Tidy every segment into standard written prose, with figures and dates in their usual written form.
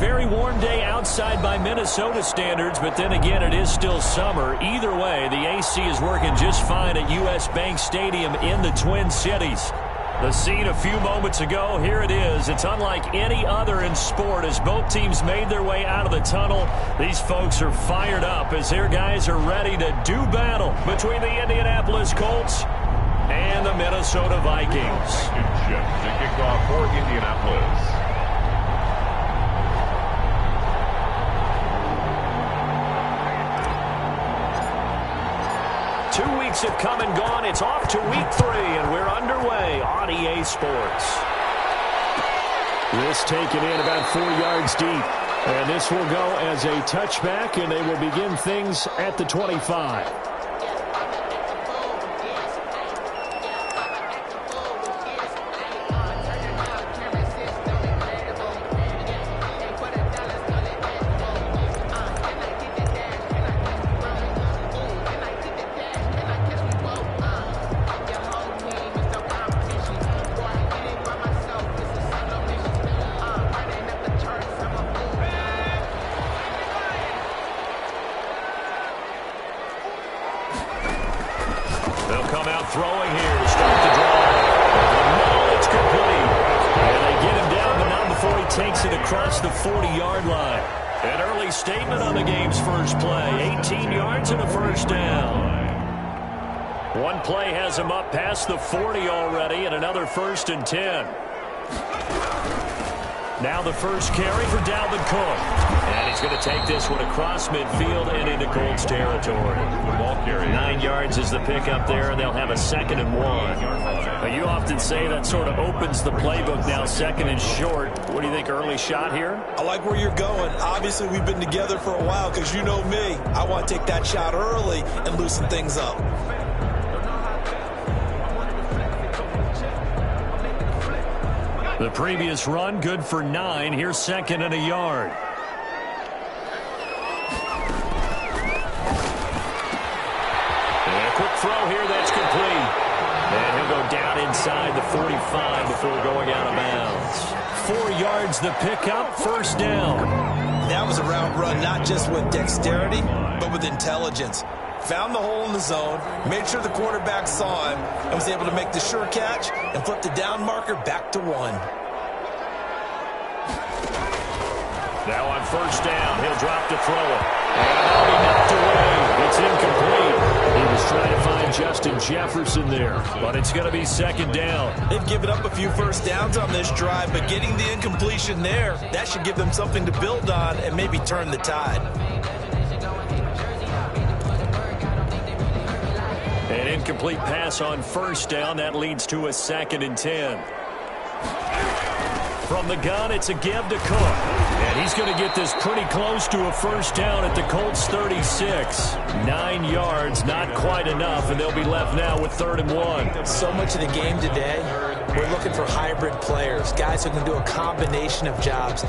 very warm day outside by Minnesota standards, but then again, it is still summer. Either way, the AC is working just fine at U.S. Bank Stadium in the Twin Cities. The scene a few moments ago, here it is. It's unlike any other in sport as both teams made their way out of the tunnel. These folks are fired up as their guys are ready to do battle between the Indianapolis Colts and the Minnesota Vikings. To kick off for Indianapolis. 2 weeks have come and gone. It's off to week 3, and we're underway on EA Sports. This taken in about 4 yards deep. And this will go as a touchback, and they will begin things at the 25. Throwing here to start the drive. No, it's complete. And they get him down, but not before he takes it across the 40-yard line. An early statement on the game's first play. 18 yards and a first down. One play has him up past the 40 already, and another 1st and 10. Now the first carry for Dalvin Cook. And he's going to take this one across midfield and into Colts territory. The ball carry. 9 yards is the pickup there, and they'll have a 2nd and 1. But you often say that sort of opens the playbook now, 2nd and short. What do you think, early shot here? I like where you're going. Obviously, we've been together for a while because you know me. I want to take that shot early and loosen things up. The previous run, good for 9. Here's 2nd and a yard. And a quick throw here, that's complete. And he'll go down inside the 45 before going out of bounds. 4 yards the pickup, 1st down. That was a route run, not just with dexterity, but with intelligence. Found the hole in the zone, made sure the quarterback saw him, and was able to make the sure catch and flip the down marker back to 1. Now on 1st down, he'll drop to throw it. And he knocked away. It's incomplete. He was trying to find Justin Jefferson there, but it's going to be 2nd down. They've given up a few 1st downs on this drive, but getting the incompletion there, that should give them something to build on and maybe turn the tide. An incomplete pass on 1st down. That leads to a 2nd and 10. From the gun, it's a give to Cook. And he's going to get this pretty close to a 1st down at the Colts 36. 9 yards, not quite enough, and they'll be left now with 3rd and 1. So much of the game today, we're looking for hybrid players, guys who can do a combination of jobs.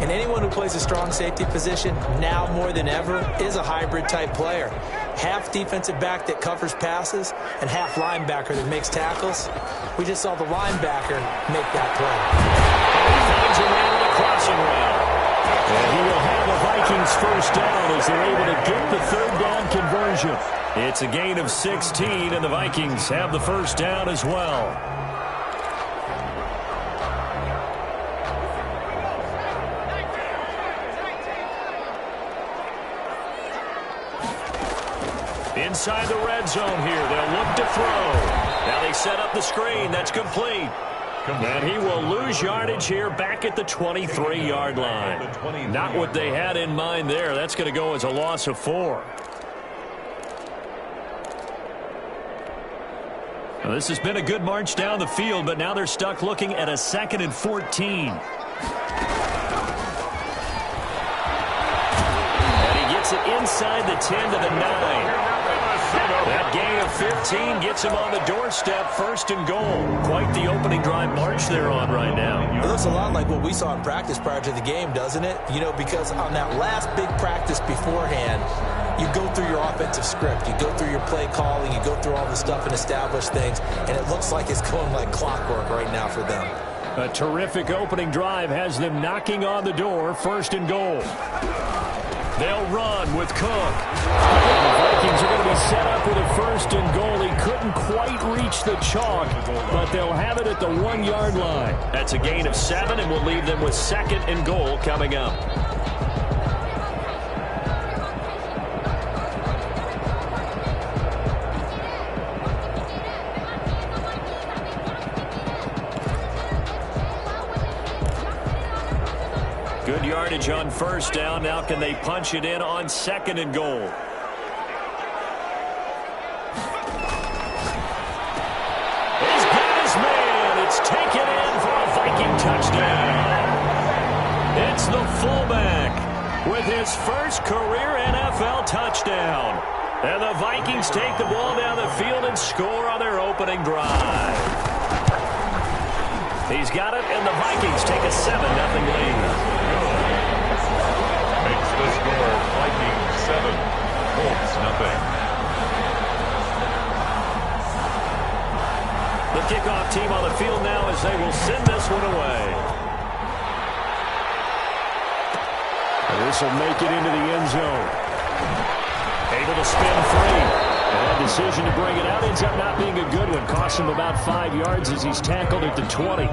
And anyone who plays a strong safety position, now more than ever, is a hybrid-type player. Half defensive back that covers passes and half linebacker that makes tackles. We just saw the linebacker make that play. He finds a man in a crossing route. And he will have a Vikings 1st down as they're able to get the 3rd down conversion. It's a gain of 16, and the Vikings have the 1st down as well. Inside the red zone here, they'll look to throw. Now they set up the screen. That's complete. And he will lose yardage here back at the 23-yard line. Not what they had in mind there. That's going to go as a loss of 4. Now, this has been a good march down the field, but now they're stuck looking at a 2nd and 14. And he gets it inside the 10 to the 9. That gain of 15 gets him on the doorstep, 1st and goal. Quite the opening drive march they're on right now. It looks a lot like what we saw in practice prior to the game, doesn't it? You know, because on that last big practice beforehand, you go through your offensive script. You go through your play calling. You go through all the stuff and establish things. And it looks like it's going like clockwork right now for them. A terrific opening drive has them knocking on the door, 1st and goal. They'll run with Cook. And the Vikings are going to be set up with a 1st and goal. He couldn't quite reach the chalk, but they'll have it at the 1-yard line. That's a gain of 7, and we'll leave them with 2nd and goal coming up. Good yardage on 1st down. Now can they punch it in on 2nd and goal? He's got his man. It's taken in for a Viking touchdown. It's the fullback with his first career NFL touchdown. And the Vikings take the ball down the field and score on their opening drive. He's got it, and the Vikings take a 7-0 lead. Makes the score Vikings 7, Colts 0. The kickoff team on the field now as they will send this one away. And this will make it into the end zone. Able to spin free. And a decision to bring it out ends up not being a good one. Costs him about 5 yards as he's tackled at the 20.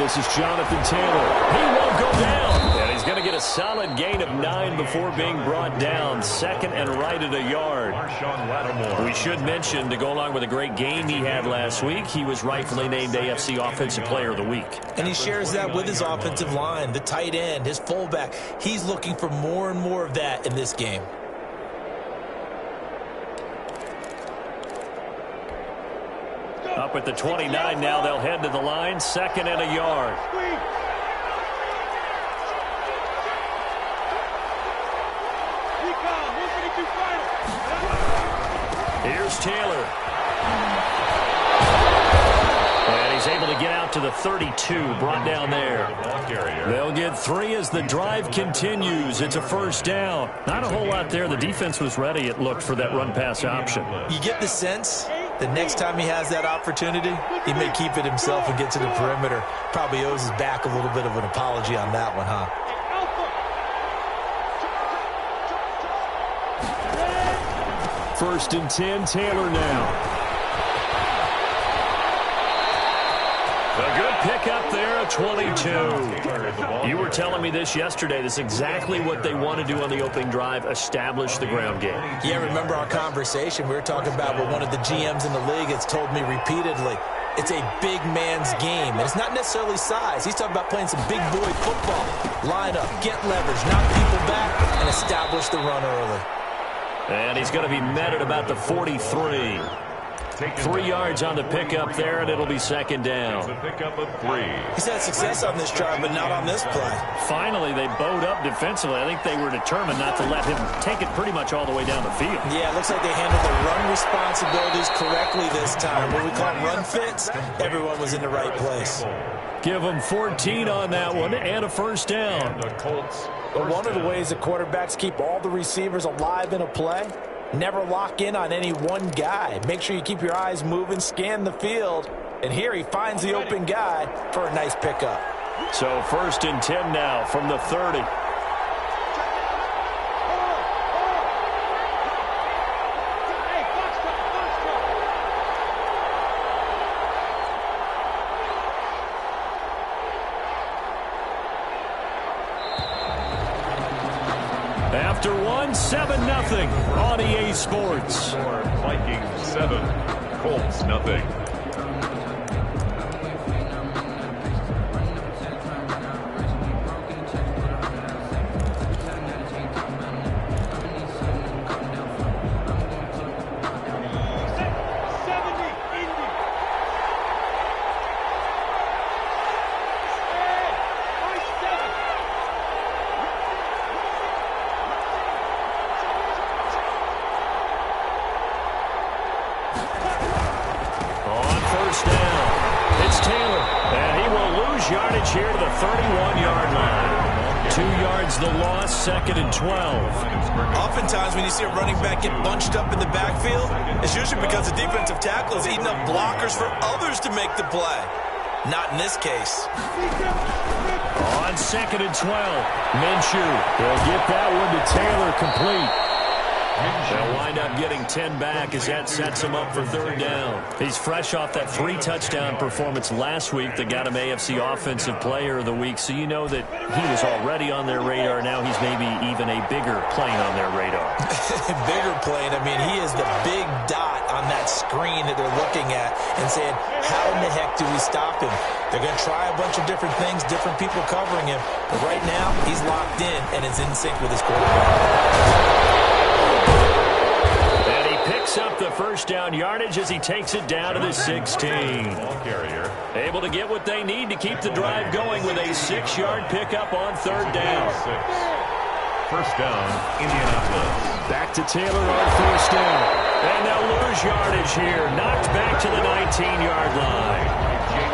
This is Jonathan Taylor. He won't go down. And he's going to get a solid gain of 9 before being brought down. 2nd and right at a yard. We should mention, to go along with a great game he had last week, he was rightfully named AFC Offensive Player of the Week. And he shares that with his offensive line, the tight end, his fullback. He's looking for more and more of that in this game. Up at the 29 now, they'll head to the line. 2nd and a yard. Here's Taylor. And he's able to get out to the 32, brought down there. They'll get 3 as the drive continues. It's a 1st down. Not a whole lot there. The defense was ready, it looked, for that run-pass option. You get the sense the next time he has that opportunity, he may keep it himself and get to the perimeter. Probably owes his back a little bit of an apology on that one, huh? 1st and 10, Taylor now. A good pickup there at 22. You were telling me this yesterday. This is exactly what they want to do on the opening drive, establish the ground game. Yeah, remember our conversation. We were talking about what one of the GMs in the league has told me repeatedly. It's a big man's game, and it's not necessarily size. He's talking about playing some big boy football. Line up, get leverage, knock people back, and establish the run early. And he's going to be met at about the 43. 3 yards on the pickup there, and it'll be 2nd down. A pickup of 3. He's had success on this drive, but not on this play. Finally, they bowed up defensively. I think they were determined not to let him take it pretty much all the way down the field. Yeah, it looks like they handled the run responsibilities correctly this time. What we call run fits, everyone was in the right place. Give him 14 on that one and a 1st down. But one of the ways that quarterbacks keep all the receivers alive in a play, never lock in on any one guy. Make sure you keep your eyes moving, scan the field. And here he finds the open guy for a nice pickup. So 1st and 10 now from the 30. After one, 7-0 on EA Sports. Vikings 7, Colts 0. 31-yard line. 2 yards the loss, 2nd and 12. Oftentimes when you see a running back get bunched up in the backfield, it's usually because the defensive tackle is eating up blockers for others to make the play. Not in this case. On 2nd and 12, Minshew will get that one to Taylor, complete. They'll wind up getting 10 back as that sets him up for 3rd down. He's fresh off that 3-touchdown performance last week that got him AFC Offensive Player of the Week, so you know that he was already on their radar. Now he's maybe even a bigger plane on their radar. Bigger plane. I mean, he is the big dot on that screen that they're looking at and saying, how in the heck do we stop him? They're going to try a bunch of different things, different people covering him, but right now he's locked in and is in sync with his quarterback. Picks up the 1st down yardage as he takes it down to the 16. Able to get what they need to keep the drive going with a 6-yard pickup on 3rd down. 1st down, Indianapolis. Back to Taylor on 1st down. And they'll lose yardage here. Knocked back to the 19-yard line.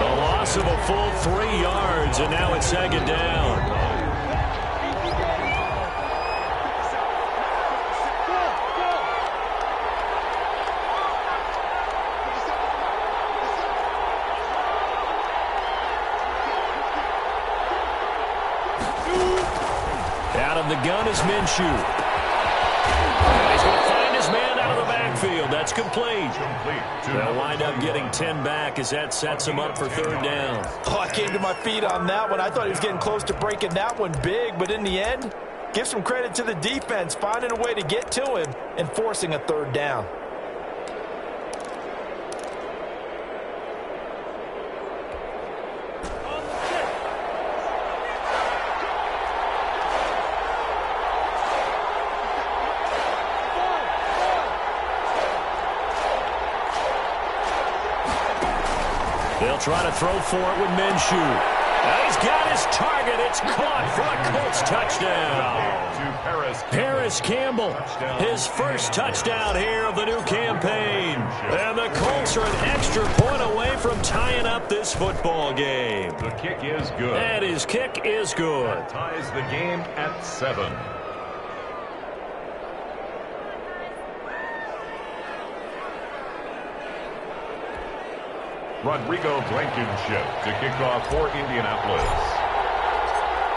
A loss of a full 3 yards, and now it's 2nd down. The gun is Minshew. And he's going to find his man out of the backfield. That's complete. They'll wind up getting 10 back as that sets him up for 3rd down. Oh, I came to my feet on that one. I thought he was getting close to breaking that one big, but in the end, give some credit to the defense, finding a way to get to him and forcing a 3rd down. They'll try to throw for it with Minshew. And he's got his target. It's caught for a Colts touchdown. Paris Campbell, his 1st touchdown here of the new campaign. And the Colts are an extra point away from tying up this football game. The kick is good. And his kick is good. That ties the game at 7. Rodrigo Blankenship to kick off for Indianapolis.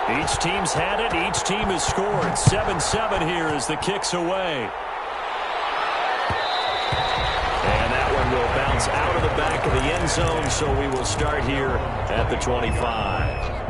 Each team's had it. Each team has scored. 7-7 here as the kick's away. And that one will bounce out of the back of the end zone, so we will start here at the 25.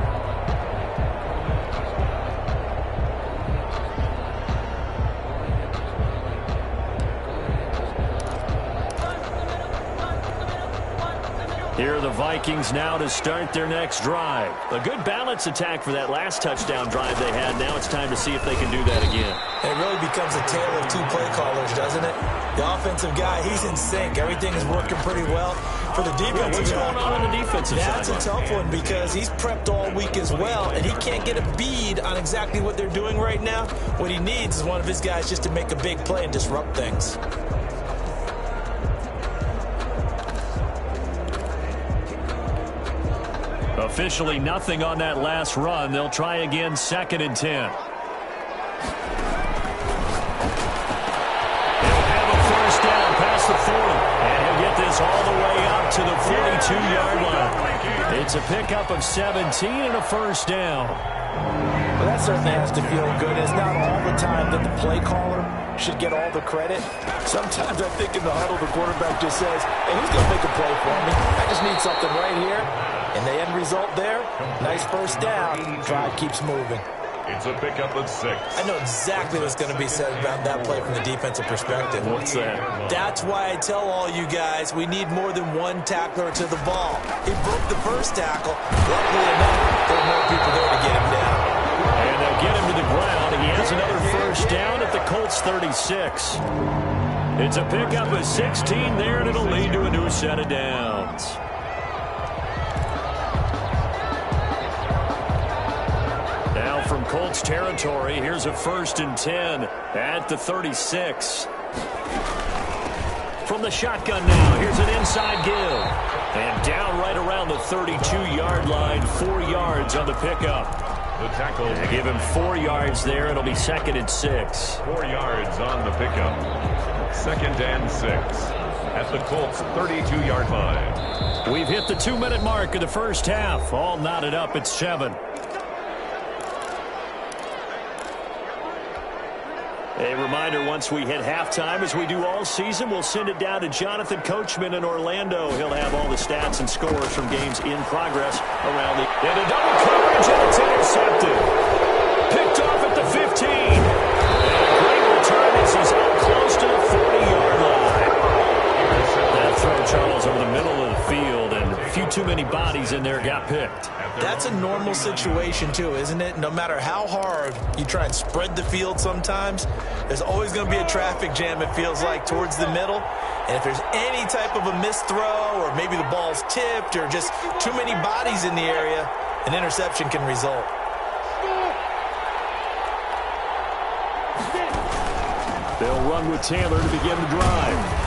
Here are the Vikings now to start their next drive. A good balance attack for that last touchdown drive they had. Now it's time to see if they can do that again. It really becomes a tale of 2 play callers, doesn't it? The offensive guy, he's in sync. Everything is working pretty well. For the defensive guy, what's going on the defensive side? That's a tough one because he's prepped all week as well, and he can't get a bead on exactly what they're doing right now. What he needs is one of his guys just to make a big play and disrupt things. Officially nothing on that last run. They'll try again, 2nd and 10. They'll have a 1st down past the 40. And he'll get this all the way up to the 42-yard line. It's a pickup of 17 and a 1st down. Well, that certainly has to feel good. It's not all the time that the play caller should get all the credit. Sometimes I think in the huddle, the quarterback just says, hey, who's going to make a play for me? I just need something right here. And the end result there, nice 1st down. Drive keeps moving. It's a pickup of 6. I know exactly what's going to be said about that play from the defensive perspective. What's that? That's why I tell all you guys we need more than one tackler to the ball. He broke the 1st tackle. Luckily enough, there are more people there to get him down. And they'll get him to the ground. He has another 1st down at the Colts 36. It's a pickup of 16 there, and it'll lead to a new set of downs. Now from Colts territory, here's a 1st and 10 at the 36. From the shotgun now, here's an inside give. And down right around the 32-yard line, 4 yards on the pickup. The tackle. They give him 4 yards there. It'll be 2nd and 6. 4 yards on the pickup. 2nd and 6 at the Colts' 32-yard line. We've hit the 2-minute mark of the first half. All knotted up at 7. A reminder, once we hit halftime, as we do all season, we'll send it down to Jonathan Coachman in Orlando. He'll have all the stats and scores from games in progress around the... And a double coverage, and it's intercepted. Picked off at the 15. And a great return as he's up close to the 40-yard line. That throw, Charles, over the middle of the field, and a few too many bodies in there got picked. That's a normal situation, too, isn't it? No matter how hard you try and spread the field sometimes, there's always going to be a traffic jam, it feels like, towards the middle. And if there's any type of a missed throw, or maybe the ball's tipped, or just too many bodies in the area, an interception can result. They'll run with Taylor to begin the drive.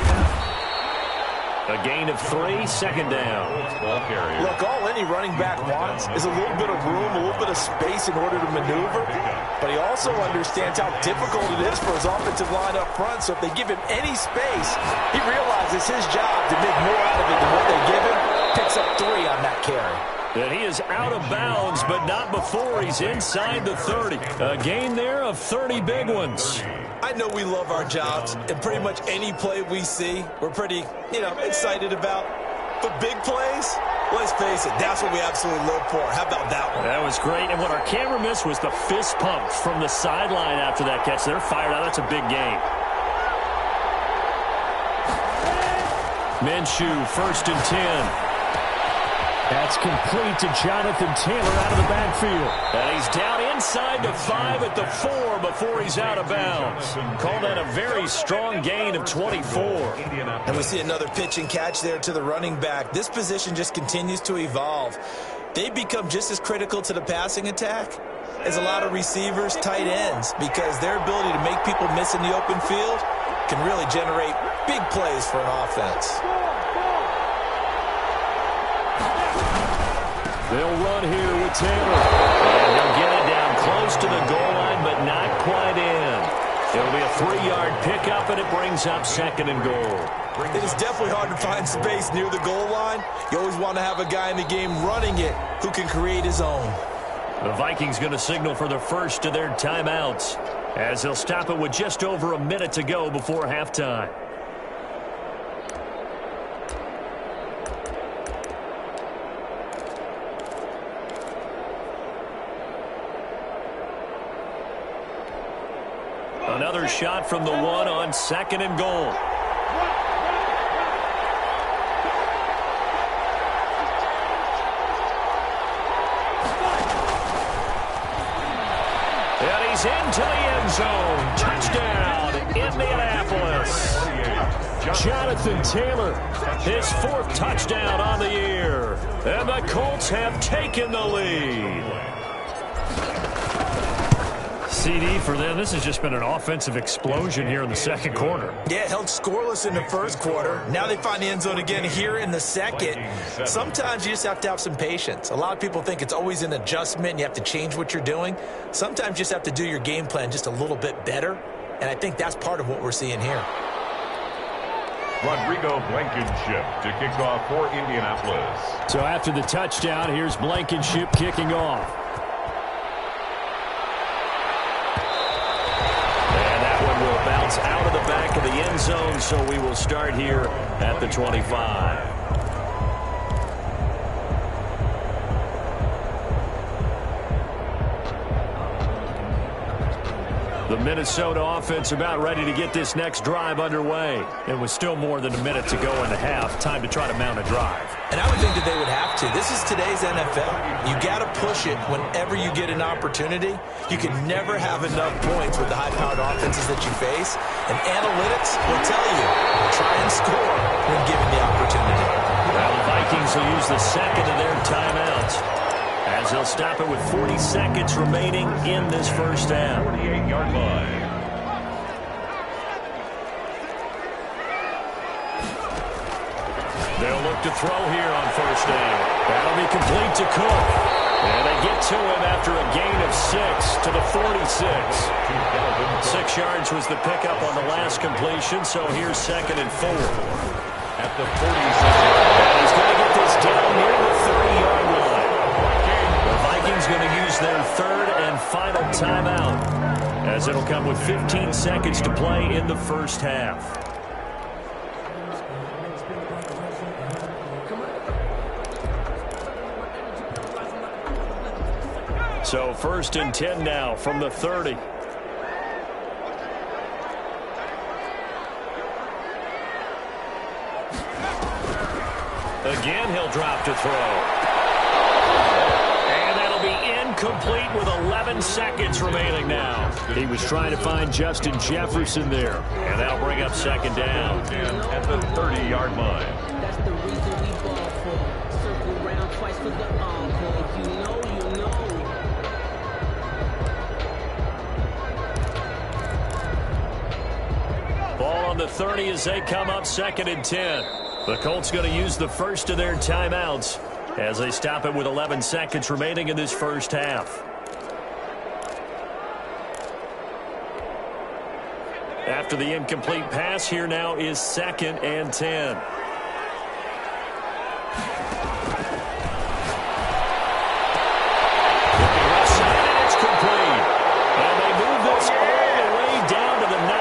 A gain of 3, 2nd down. Ball carrier. Look, all any running back wants is a little bit of room, a little bit of space in order to maneuver. But he also understands how difficult it is for his offensive line up front. So if they give him any space, he realizes his job to make more out of it than what they give him. Picks up 3 on that carry. And he is out of bounds, but not before he's inside the 30. A gain there of 30 big ones. I know we love our jobs, and pretty much any play we see, we're pretty, excited about. But big plays, let's face it, that's what we absolutely live for. How about that one? That was great, and what our camera missed was the fist pump from the sideline after that catch. They're fired out. That's a big gain. Minshew, 1st and 10. That's complete to Jonathan Taylor out of the backfield. And he's down inside the 5 at the 4 before he's out of bounds. Call that a very strong gain of 24. And we see another pitch and catch there to the running back. This position just continues to evolve. They become just as critical to the passing attack as a lot of receivers, tight ends, because their ability to make people miss in the open field can really generate big plays for an offense. They'll run here with Taylor. And they'll get it down close to the goal line, but not quite in. It'll be a 3-yard pickup, and it brings up 2nd and goal. It is definitely hard to find space near the goal line. You always want to have a guy in the game running it who can create his own. The Vikings going to signal for the first of their timeouts, as they'll stop it with just over a minute to go before halftime. Another shot from the 1 on 2nd and goal. And he's into the end zone. Touchdown, Indianapolis. Jonathan Taylor, his 4th touchdown on the year. And the Colts have taken the lead. CD for them. This has just been an offensive explosion here in the 2nd quarter. Yeah, held scoreless in the 1st quarter. Now they find the end zone again here in the 2nd. Sometimes you just have to have some patience. A lot of people think it's always an adjustment and you have to change what you're doing. Sometimes you just have to do your game plan just a little bit better, and I think that's part of what we're seeing here. Rodrigo Blankenship to kick off for Indianapolis. So after the touchdown, here's Blankenship kicking off. Bounce out of the back of the end zone, so we will start here at the 25. The Minnesota offense about ready to get this next drive underway. And with still more than a minute to go in the half, time to try to mount a drive. And I would think that they would have to. This is today's NFL. You got to push it whenever you get an opportunity. You can never have enough points with the high-powered offenses that you face. And analytics will tell you, try and score when given the opportunity. Well, the Vikings will use the 2nd of their timeouts, as they'll stop it with 40 seconds remaining in this first half. 48-yard line. They'll look to throw here on first down. That'll be complete to Cook. And they get to him after a gain of 6 to the 46. 6 yards was the pickup on the last completion, so here's 2nd and 4. At the 46. And he's going to get this down near the 30-yard line. The Vikings going to use their 3rd and final timeout, as it'll come with 15 seconds to play in the first half. So 1st and 10 now from the 30. Again, he'll drop to throw. And that'll be incomplete with 11 seconds remaining now. He was trying to find Justin Jefferson there. And that'll bring up 2nd down. At the 30-yard line. That's the reason we ball for. Circle around twice for the encore. You know. Ball on the 30 as they come up 2nd and 10. The Colts going to use the first of their timeouts as they stop it with 11 seconds remaining in this first half. After the incomplete pass, here now is 2nd and 10. Looking left side, and it's complete. And they move this all the way down to the 9.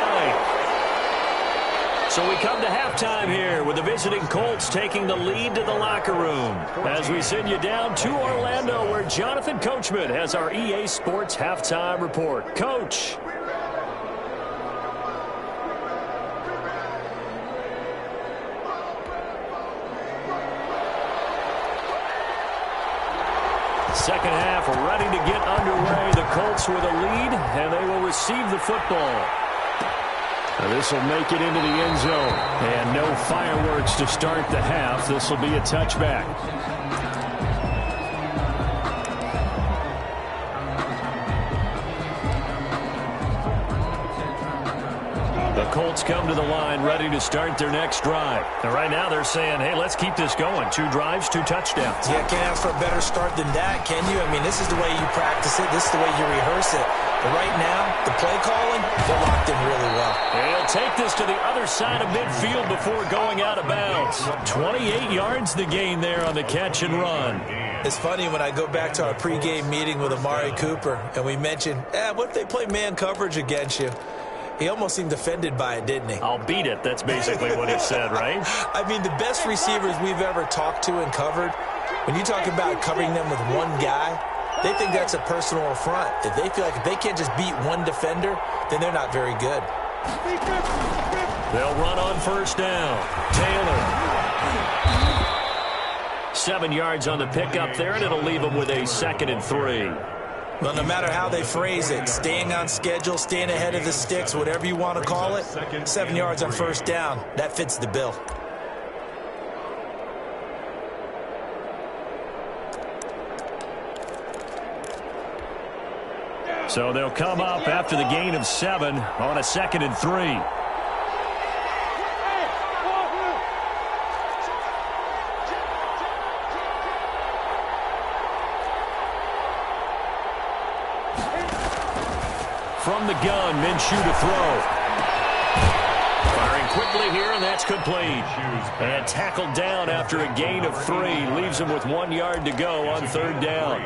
So we come to halftime here with the visiting Colts taking the lead to the locker room as we send you down to Orlando, where Jonathan Coachman has our EA Sports halftime report. Coach. Second half ready to get underway. The Colts with a lead, and they will receive the football. This will make it into the end zone. And no fireworks to start the half. This will be a touchback. The Colts come to the line ready to start their next drive. And right now they're saying, hey, let's keep this going. 2 drives, 2 touchdowns. Yeah, can't ask for a better start than that, can you? I mean, this is the way you practice it. This is the way you rehearse it. But right now, the play calling, they're locked in really well. And he'll take this to the other side of midfield before going out of bounds. 28 yards the gain there on the catch and run. It's funny when I go back to our pregame meeting with Amari Cooper, and we mentioned, what if they play man coverage against you? He almost seemed offended by it, didn't he? I'll beat it. That's basically what he said, right? I mean, the best receivers we've ever talked to and covered, when you talk about covering them with one guy, they think that's a personal affront. If they feel like if they can't just beat one defender, then they're not very good. They'll run on first down. Taylor. 7 yards on the pickup there, and it'll leave them with a 2nd and 3. Well, no matter how they phrase it, staying on schedule, staying ahead of the sticks, whatever you want to call it, 7 yards on first down, that fits the bill. So they'll come up after the gain of 7 on a 2nd and 3. From the gun, Minshew to throw. Firing quickly here, and that's complete. And tackled down after a gain of 3. Leaves him with 1 yard to go on 3rd down.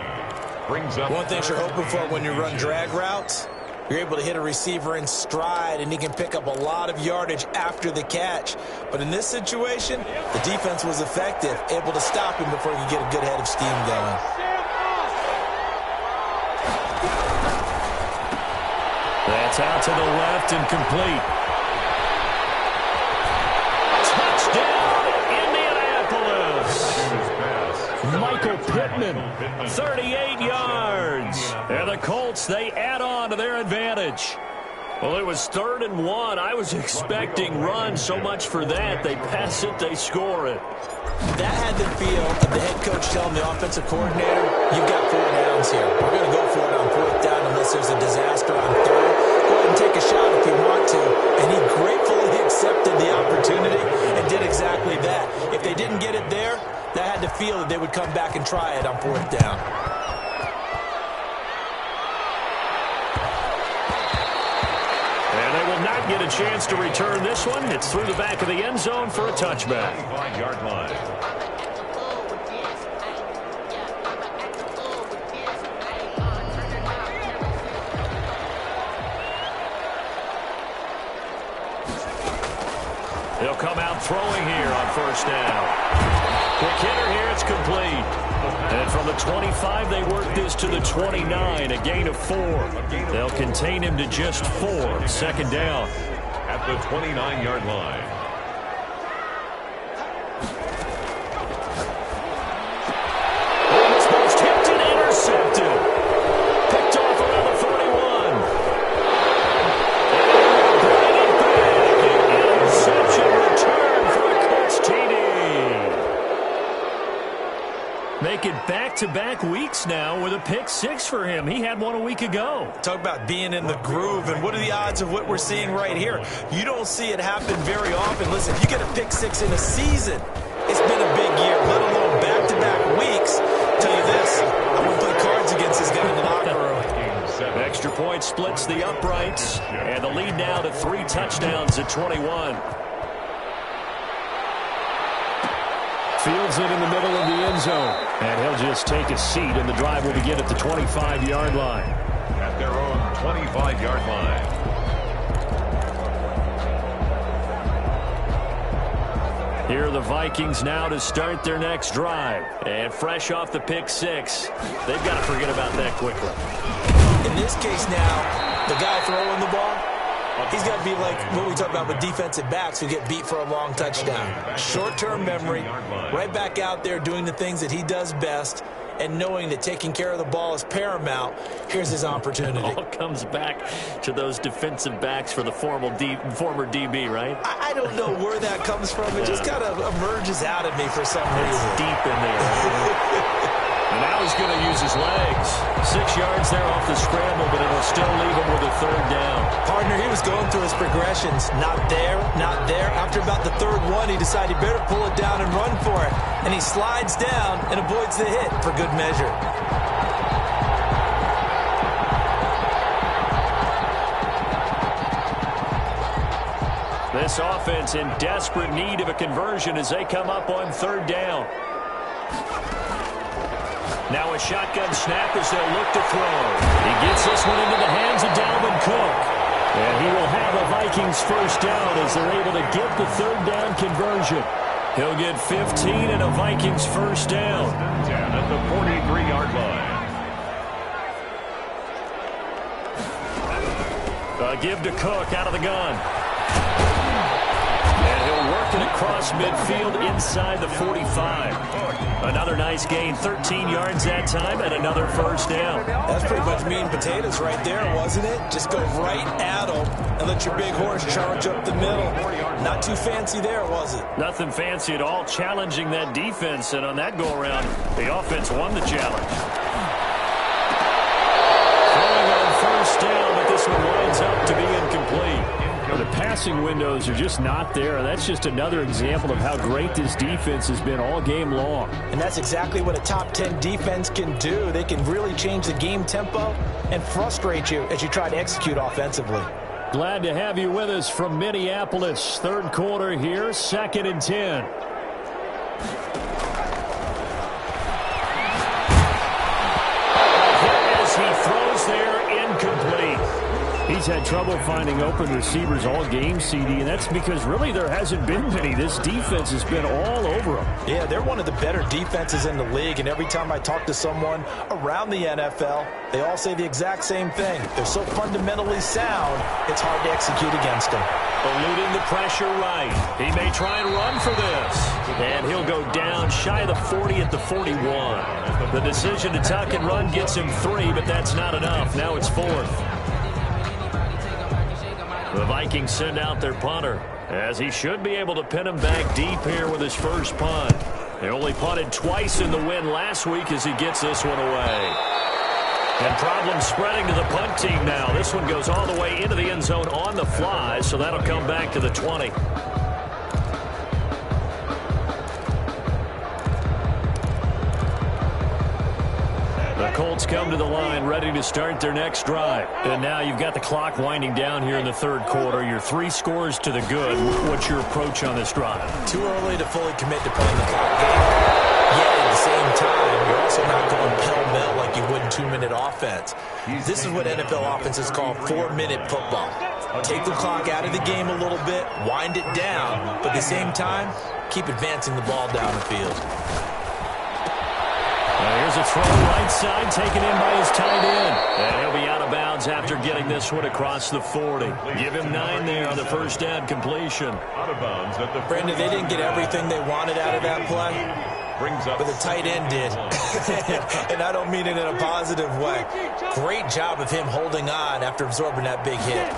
One thing you're hoping for when you run drag routes, you're able to hit a receiver in stride, and he can pick up a lot of yardage after the catch. But in this situation, the defense was effective, able to stop him before he could get a good head of steam going. That's out to the left and complete. Touchdown, Indianapolis. Michael Pittman, 38 yards. And the Colts, they add on to their advantage. Well, it was 3rd and 1. I was expecting run. So much for that. They pass it, they score it. That had the feel of the head coach telling the offensive coordinator, you've got 4 downs here. We're going to go for it on 4th down unless there's a disaster on 3rd. Go ahead and take a shot if you want to. And he gratefully accepted the opportunity and did exactly that. If they didn't get it there, had to feel that they would come back and try it on 4th down. And they will not get a chance to return this one. It's through the back of the end zone for a touchback. 5-yard line. He'll come out throwing here on 1st down. Quick hitter here, it's complete. And from the 25, they work this to the 29, a gain of 4. They'll contain him to just 4. 2nd down. At the 29-yard line. Almost tipped and intercepted. Picked off around the 41. Interception return for a Colts TD. Make it back-to-back weeks now with a pick 6 for him. He had one a week ago. Talk about being in the groove, and what are the odds of what we're seeing right here? You don't see it happen very often. Listen, if you get a pick 6 in a season, it's been a big year, let alone back-to-back weeks. Tell you this, I wouldn't play cards against this guy in the locker room. Extra point splits the uprights, and the lead now to 3 touchdowns at 21. Fields it in the middle of the end zone, and he'll just take a seat, and the drive will begin at the 25-yard line. At their own 25-yard line. Here are the Vikings now to start their next drive. And fresh off the pick 6, they've got to forget about that quickly. In this case now, the guy throwing the ball, he's got to be like what we talk about with defensive backs who get beat for a long touchdown. Short-term memory, right back out there doing the things that he does best, and knowing that taking care of the ball is paramount. Here's his opportunity. It all comes back to those defensive backs for the former DB, right? I don't know where that comes from. It just kind of emerges out of me for some reason. It's deep in there. And now he's going to use his legs. 6 yards there off the scramble, but it'll still leave him with a 3rd down. Partner, he was going through his progressions. Not there, not there. After about the 3rd one, he decided he better pull it down and run for it. And he slides down and avoids the hit for good measure. This offense in desperate need of a conversion as they come up on 3rd down. Now a shotgun snap as they'll look to throw. He gets this one into the hands of Dalvin Cook. And he will have a Vikings 1st down as they're able to get the 3rd down conversion. He'll get 15 and a Vikings 1st down. At the 43-yard line. A give to Cook out of the gun. And he'll work it across midfield inside the 45. Another nice gain, 13 yards that time, and another 1st down. That's pretty much meat and potatoes right there, wasn't it? Just go right at them and let your big horse charge up the middle. Not too fancy there, was it? Nothing fancy at all, challenging that defense, and on that go-around, the offense won the challenge. Throwing on 1st down, but this one winds up to be incomplete. The passing windows are just not there. That's just another example of how great this defense has been all game long. And that's exactly what a top 10 defense can do. They can really change the game tempo and frustrate you as you try to execute offensively. Glad to have you with us from Minneapolis. 3rd quarter here, 2nd and 10. As he throws there, incomplete. He's had trouble finding open receivers all game, CD, and that's because really there hasn't been many. This defense has been all over them. Yeah, they're one of the better defenses in the league, and every time I talk to someone around the NFL, they all say the exact same thing. They're so fundamentally sound, it's hard to execute against them. Eluding the pressure right. He may try and run for this. And he'll go down shy of the 40 at the 41. The decision to tuck and run gets him 3, but that's not enough. Now it's 4th. The Vikings send out their punter, as he should be able to pin him back deep here with his first punt. They only punted twice in the win last week as he gets this one away. And problems spreading to the punt team now. This one goes all the way into the end zone on the fly, so that'll come back to the 20. Colts come to the line ready to start their next drive. And now you've got the clock winding down here in the third quarter. You're 3 scores to the good. What's your approach on this drive? Too early to fully commit to playing the clock game. Yet at the same time, you're also not going pell-mell like you would in 2-minute offense. This is what NFL offenses call 4-minute football. Take the clock out of the game a little bit, wind it down, but at the same time, keep advancing the ball down the field. Here's a throw right side taken in by his tight end. And he'll be out of bounds after getting this one across the 40. Give him 9 there on the first down completion. Out of bounds at the Brandon, they didn't get everything they wanted out of that play, but the tight end did. And I don't mean it in a positive way. Great job of him holding on after absorbing that big hit.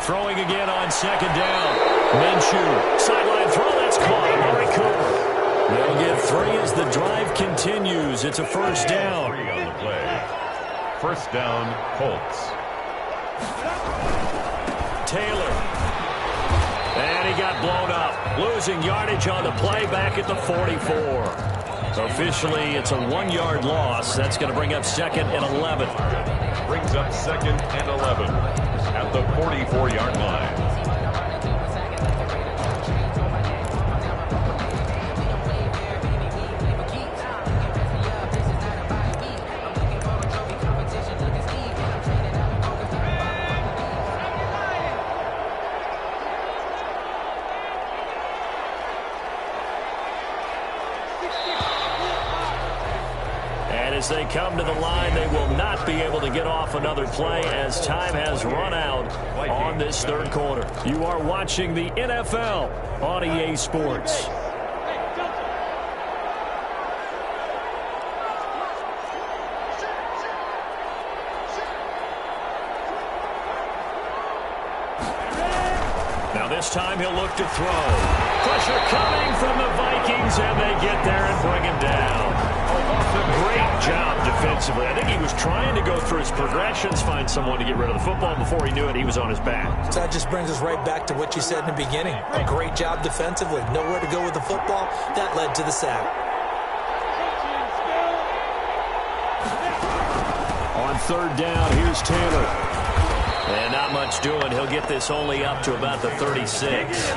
Throwing again on second down. Minshew, sideline throw, that's caught. Amari Cooper. They'll get 3 as the drive continues. It's a first down. 3 on the play. First down, Colts. Taylor. And he got blown up. Losing yardage on the play back at the 44. Officially, it's a 1-yard loss. That's going to bring up 2nd and 11. Brings up 2nd and 11 at the 44-yard line. As they come to the line, they will not be able to get off another play as time has run out on this third quarter. You are watching the NFL on EA Sports. Now this time he'll look to throw. Pressure coming from the Vikings, and they get there and bring him down. Great job defensively. I think he was trying to go through his progressions, find someone to get rid of the football. Before he knew it, he was on his back. So that just brings us right back to what you said in the beginning. A great job defensively. Nowhere to go with the football. That led to the sack. On third down, here's Taylor. And not much doing. He'll get this only up to about the 36.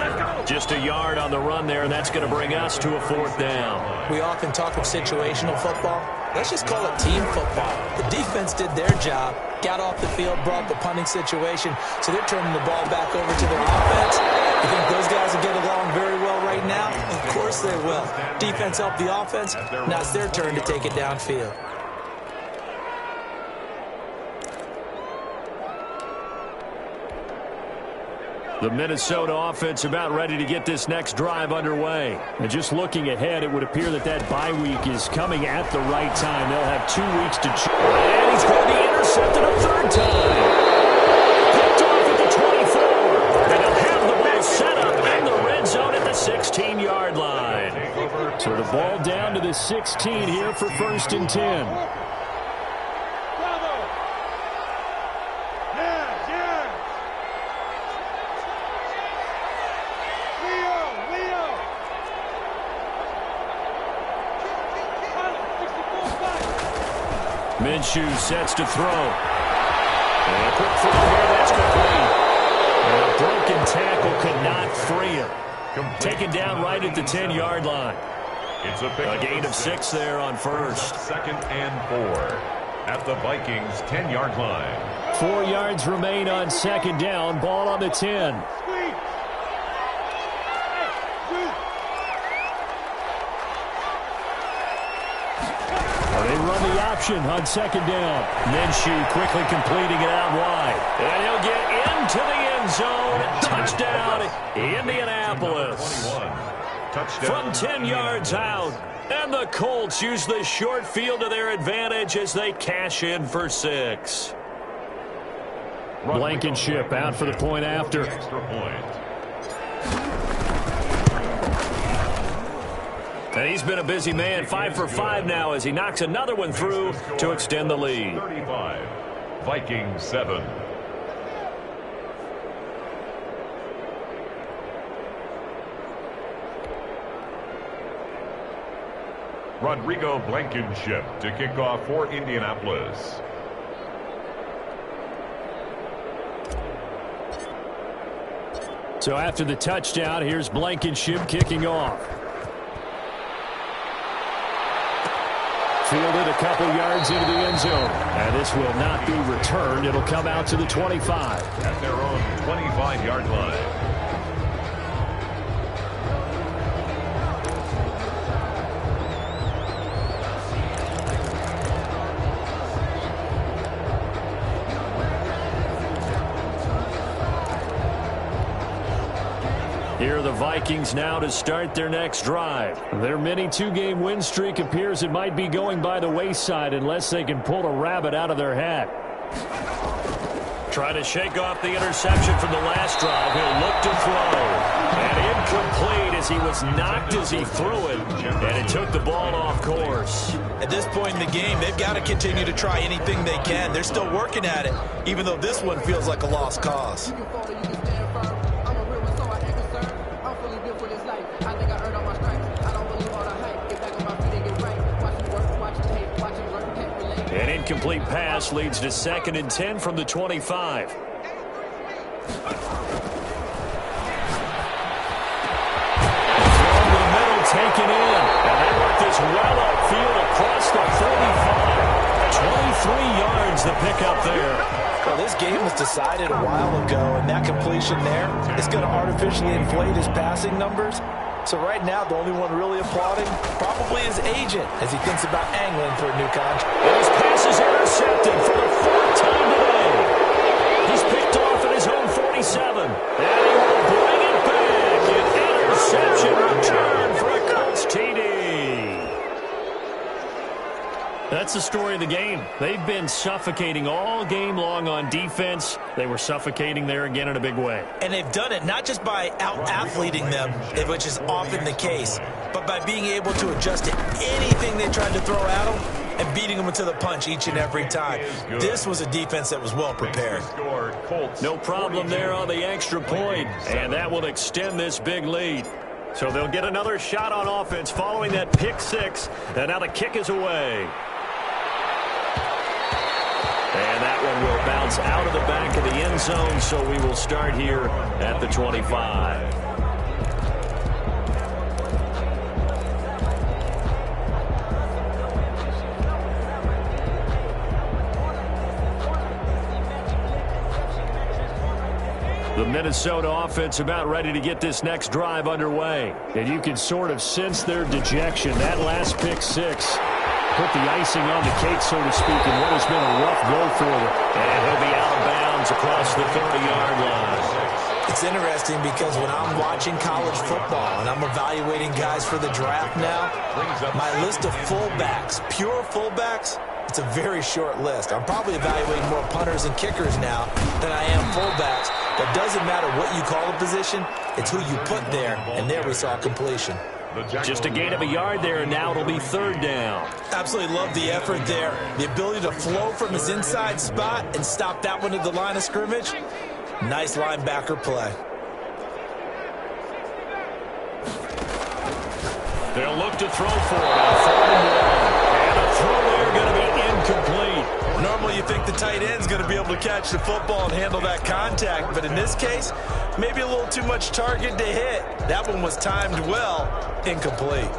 Just a yard on the run there, and that's going to bring us to a 4th down. We often talk of situational football. Let's just call it team football. The defense did their job, got off the field, brought the punting situation, so they're turning the ball back over to their offense. You think those guys will get along very well right now? Of course they will. Defense helped the offense. Now it's their turn to take it downfield. The Minnesota offense about ready to get this next drive underway. And just looking ahead, it would appear that that bye week is coming at the right time. They'll have 2 weeks to choose. And he's going to be intercepted a 3rd time. Picked off at the 24. And they'll have the ball set up in the red zone at the 16-yard line. So the ball down to the 16 here for 1st and 10. Minshew sets to throw. And a quick throw here, that's complete. And a broken tackle could not free him. Taken down right at the 10-yard line. It's a gain of 6 there on first. 2nd and 4 at the Vikings' 10-yard line. 4 yards remain on 2nd down. Ball on the 10. They run the option on 2nd down. Minshew quickly completing it out wide. And he'll get into the end zone. Touchdown, Indianapolis. From 10 yards out. And the Colts use the short field to their advantage as they cash in for 6. Blankenship out for the point after. Extra point. And he's been a busy man, 5 for 5 now as he knocks another one through to extend the lead. 35, Vikings 7. Rodrigo Blankenship to kick off for Indianapolis. So after the touchdown, here's Blankenship kicking off. Fielded a couple yards into the end zone. And this will not be returned. It'll come out to the 25. At their own 25-yard line. Here are the Vikings now to start their next drive. Their mini two-game win streak appears it might be going by the wayside unless they can pull a rabbit out of their hat. Trying to shake off the interception from the last drive. He'll look to throw. And incomplete as he was knocked as he threw it. And it took the ball off course. At this point in the game, they've got to continue to try anything they can. They're still working at it, even though this one feels like a lost cause. An incomplete pass leads to 2nd and 10 from the 25. Thrown to the middle, taken in. And they work this well upfield across the 45. 23 yards the pickup there. Well, this game was decided a while ago, and that completion there is going to artificially inflate his passing numbers. So right now, the only one really applauding probably his agent as he thinks about angling for a new contract. And his pass is intercepted for the 4th time today. He's picked off at his own 47. And he will bring it back. An interception return for a Colts TD. That's the story of the game. They've been suffocating all game long on defense. They were suffocating there again in a big way. And they've done it not just by out-athleting them, which is often the case, but by being able to adjust to anything they tried to throw at them and beating them to the punch each and every time. This was a defense that was well prepared. No problem there on the extra point, and that will extend this big lead. So they'll get another shot on offense following that pick six, and now the kick is away. And that one will bounce out of the back of the end zone, so we will start here at the 25. The Minnesota offense about ready to get this next drive underway. And you can sort of sense their dejection. That last pick six put the icing on the cake, so to speak, in what has been a rough go for them. And he'll be out of bounds across the 30-yard line. It's interesting because when I'm watching college football and I'm evaluating guys for the draft now, my list of fullbacks, pure fullbacks, it's a very short list. I'm probably evaluating more punters and kickers now than I am fullbacks. But it doesn't matter what you call a position, it's who you put there, and there we saw completion. Just a gain of a yard there, and now it'll be 3rd down. Absolutely love the effort there. The ability to flow from his inside spot and stop that one at the line of scrimmage. Nice linebacker play. They'll look to throw for it on 3rd and 1. And a throw there going to be incomplete. Normally you think the tight end's going to be able to catch the football and handle that contact, but in this case, maybe a little too much target to hit. That one was timed well, incomplete.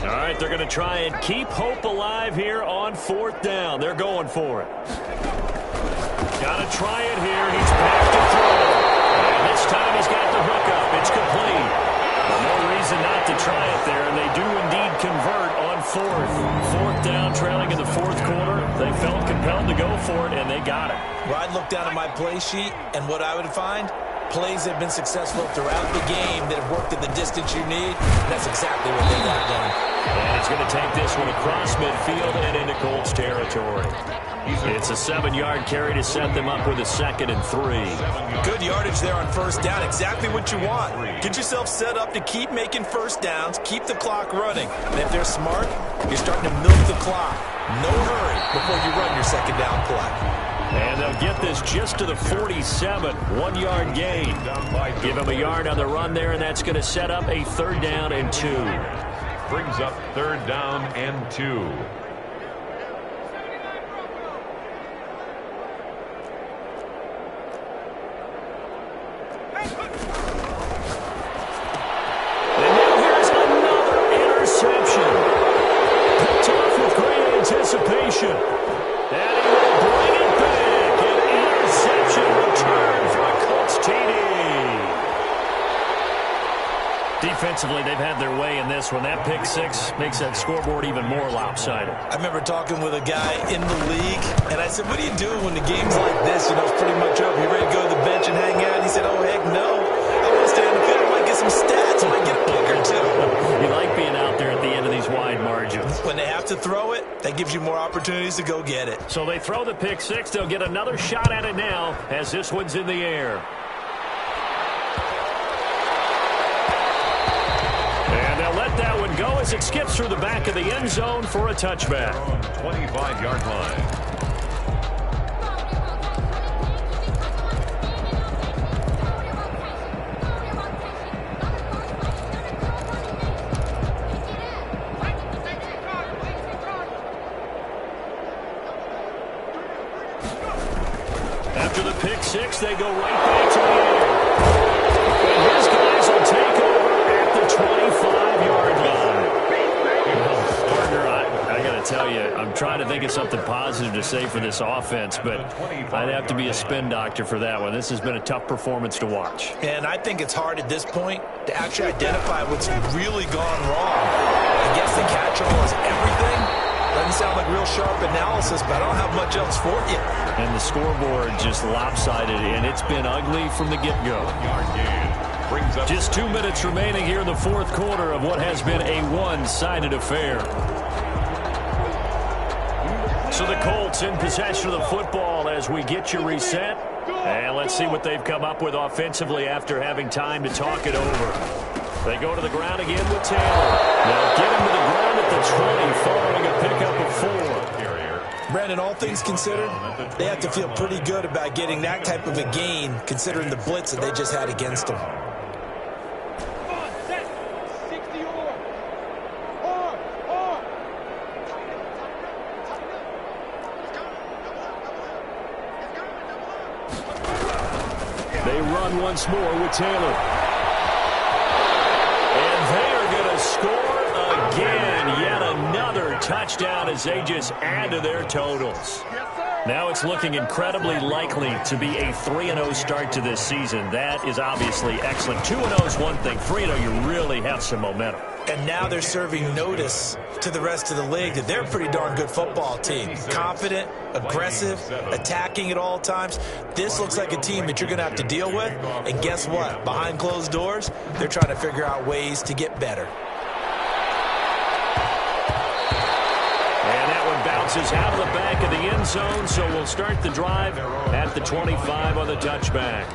All right, they're going to try and keep hope alive here on 4th down. They're going for it. Got to try it here. He's back to throw. And this time he's got the hookup. It's complete. No reason not to try it there, and they do indeed convert on 4th down, trailing in the 4th quarter. They felt compelled to go for it, and they got it. Well, I'd look down at my play sheet, and what I would find, plays have been successful throughout the game that have worked at the distance you need. That's exactly what they got done. And he's going to take this one across midfield and into Colts territory. It's a 7-yard carry to set them up with a 2nd and 3. Good yardage there on 1st down. Exactly what you want. Get yourself set up to keep making 1st downs, keep the clock running. And if they're smart, you're starting to milk the clock. No hurry before you run your 2nd down play. And they'll get this just to the 47, 1-yard gain. Give him a yard on the run there, and that's going to set up a 3rd down and 2. Brings up 3rd down and 2. Anticipation. And he will bring it back. An interception return for a Colts TD. Defensively, they've had their way in this one. That pick 6 makes that scoreboard even more lopsided. I remember talking with a guy in the league, and I said, what do you do when the game's like this? You know, it's pretty much over. You ready to go to the bench and hang out? And he said, oh, heck no. I want to stay on the field. I might get some stats. I might get a pick or 2. You like being out there at the end of these wide margins. When they have to throw it, that gives you more opportunities to go get it. So they throw the pick 6. They'll get another shot at it now as this one's in the air. And they'll let that one go as it skips through the back of the end zone for a touchback. 25-yard line. Pick 6, they go right back to the air. And his guys will take over at the 25-yard line. Partner, I got to tell you, I'm trying to think of something positive to say for this offense, but I'd have to be a spin doctor for that one. This has been a tough performance to watch. And I think it's hard at this point to actually identify what's really gone wrong. I guess the catch-all is everything. Doesn't sound like real sharp analysis, but I don't have much else for you. And the scoreboard just lopsided, and it's been ugly from the get-go. Just 2 minutes remaining here in the 4th quarter of what has been a one-sided affair. So the Colts in possession of the football as we get you reset. And let's see what they've come up with offensively after having time to talk it over. They go to the ground again with Taylor. They'll get him to the ground at the 20 following a pickup of 4. Brandon, all things considered, they have to feel pretty good about getting that type of a gain considering the blitz that they just had against them. They run once more with Taylor. They are going to score again. Yet another touchdown as they just add to their totals. Now it's looking incredibly likely to be a 3-0 start to this season. That is obviously excellent. 2-0 is one thing. 3-0, you really have some momentum. And now they're serving notice to the rest of the league that they're a pretty darn good football team. Confident, aggressive, attacking at all times. This looks like a team that you're going to have to deal with. And guess what? Behind closed doors, they're trying to figure out ways to get better. And that one bounces out of the back of the end zone, so we'll start the drive at the 25 on the touchback.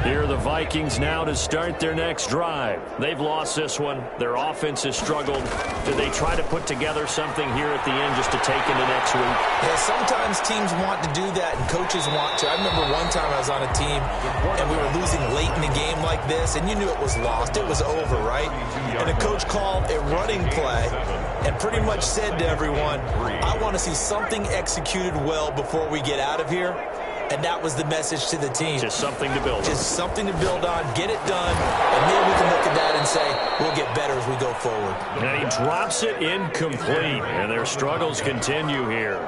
Here are the Vikings now to start their next drive. They've lost this one. Their offense has struggled. Do they try to put together something here at the end just to take into next week? Yeah, sometimes teams want to do that and coaches want to. I remember one time I was on a team and we were losing late in the game like this, and you knew it was lost. It was over, right? And the coach called a running play and pretty much said to everyone, I want to see something executed well before we get out of here. And that was the message to the team. Just something to build on. Just something to build on, get it done, and maybe we can look at that and say, we'll get better as we go forward. And he drops it incomplete, and their struggles continue here.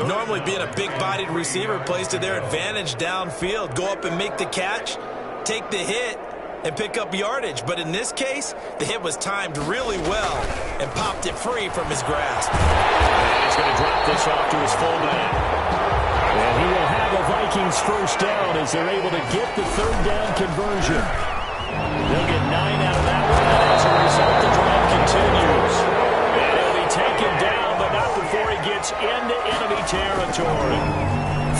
Normally being a big-bodied receiver plays to their advantage downfield. Go up and make the catch, take the hit, and pick up yardage. But in this case, the hit was timed really well and popped it free from his grasp. And he's going to drop this off to his fullback. And he will have a Vikings first down as they're able to get the third down conversion. They'll get 9 out of that one, and as a result, the drive continues. And he'll be taken down, but not before he gets into enemy territory.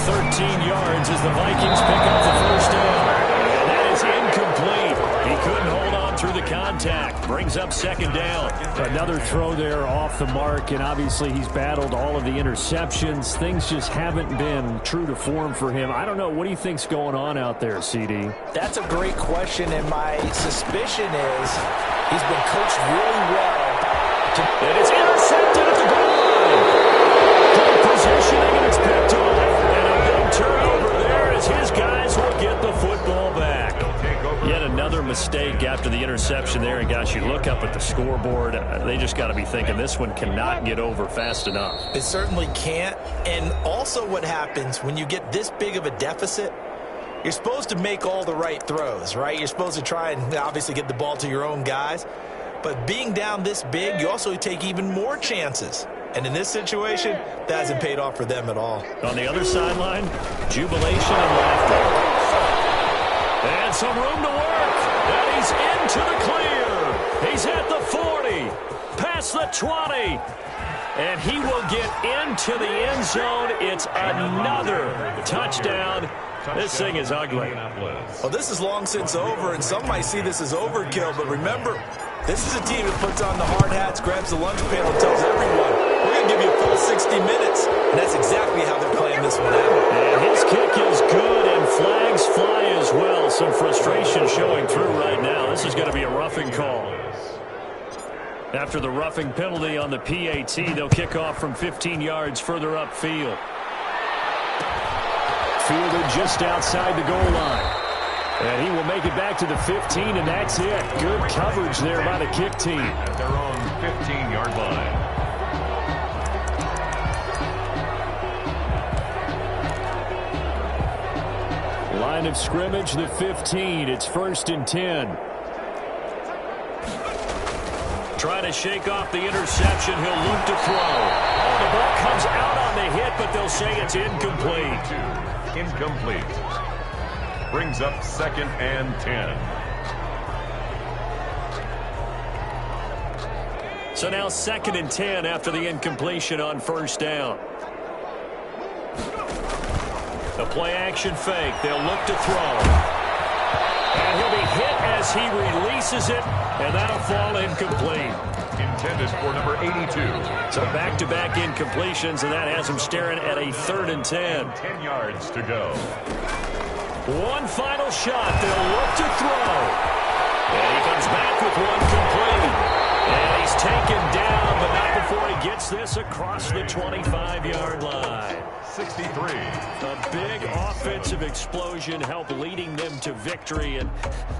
13 yards as the Vikings pick up the first down. And that is incomplete. He couldn't hold on through the contact. contact. Brings up second down. Another throw there off the mark, and obviously he's battled all of the interceptions. Things just haven't been true to form for him. I don't know. What do you think's going on out there, CD? That's a great question, and my suspicion is he's been coached really well. And it's intercepted at the goal line. Good positioning, and it's picked off. And a big turnover there as his guys will get the football back. Yet another mistake after the interception there. And, gosh, you look up at the scoreboard. They just got to be thinking this one cannot get over fast enough. It certainly can't. And also what happens when you get this big of a deficit, you're supposed to make all the right throws, right? You're supposed to try and obviously get the ball to your own guys. But being down this big, you also take even more chances. And in this situation, that hasn't paid off for them at all. On the other sideline, jubilation and laughter. And some room to work. And he's into the clear. He's at the 40. Past the 20. And he will get into the end zone. It's another touchdown. This thing is ugly. Well, this is long since over, and some might see this as overkill. But remember, this is a team that puts on the hard hats, grabs the lunch pail, and tells everyone, we're going to give you a full 60 minutes. And that's exactly how they're playing this one out. And his kick is good, and flags fly as well. Some frustration showing through right now. This is going to be a roughing call. After the roughing penalty on the PAT, they'll kick off from 15 yards further upfield. Fielded just outside the goal line. And he will make it back to the 15, and that's it. Good coverage there by the kick team. At their own 15-yard line. Line of scrimmage, the 15. It's 1st and 10. Trying to shake off the interception. He'll look to throw. Oh, the ball comes out on the hit, but they'll say it's incomplete. Incomplete. Brings up 2nd and 10. So now 2nd and 10 after the incompletion on 1st down. The play action fake. They'll look to throw. And he'll be hit as he releases it, and that'll fall incomplete. Intended for number 82. So back-to-back incompletions, and that has him staring at a 3rd and 10. 10 yards to go. One final shot. They'll look to throw. And he comes back with one complete. And he's taken down, but not before he gets this across the 25-yard line. 63. A big offensive explosion helped leading them to victory. And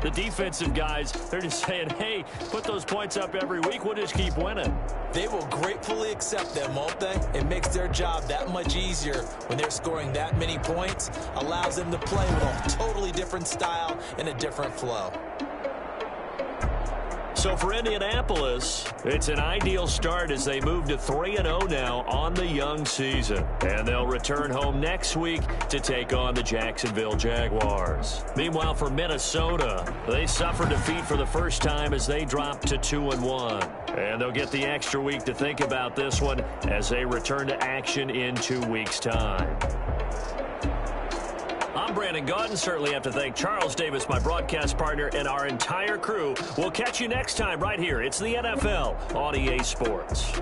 the defensive guys, they're just saying, hey, put those points up every week. We'll just keep winning. They will gratefully accept them, won't they? It makes their job that much easier when they're scoring that many points. Allows them to play with a totally different style and a different flow. So for Indianapolis, it's an ideal start as they move to 3-0 now on the young season. And they'll return home next week to take on the Jacksonville Jaguars. Meanwhile, for Minnesota, they suffered defeat for the first time as they dropped to 2-1. And they'll get the extra week to think about this one as they return to action in 2 weeks' time. I'm Brandon Gaudin. Certainly have to thank Charles Davis, my broadcast partner, and our entire crew. We'll catch you next time right here. It's the NFL on EA Sports.